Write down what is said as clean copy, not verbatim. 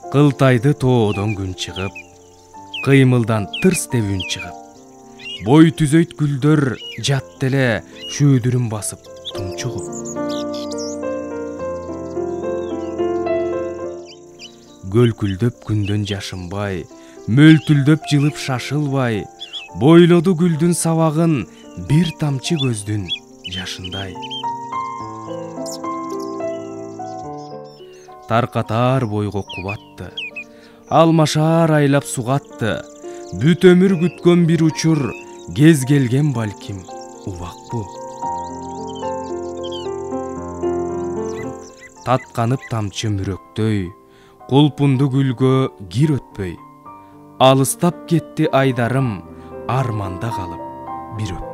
Кылтайды тоодон күн чыгып, кыймылдан тырс деп үн чыгып, бой түзөйт гүлдөр жат эле шүүдүрүн басып тумчугуп. Гөлкүлдөп күндөн жашынбай, мөлтүлдөп жылып шашылбай, бойлоду гүлдүн сабагын бир тамчы көздүн жашындай. Таркатар бойго кубатты, алмашар айлап сугатты, бүт өмүр күткөн бир учур, кез келген балким убакпу. Татканып тамчы мүрөктөй, кулпунду гүлгө кир өтпөй, алыстап кетти айдарым, арманда калып бир өппөй.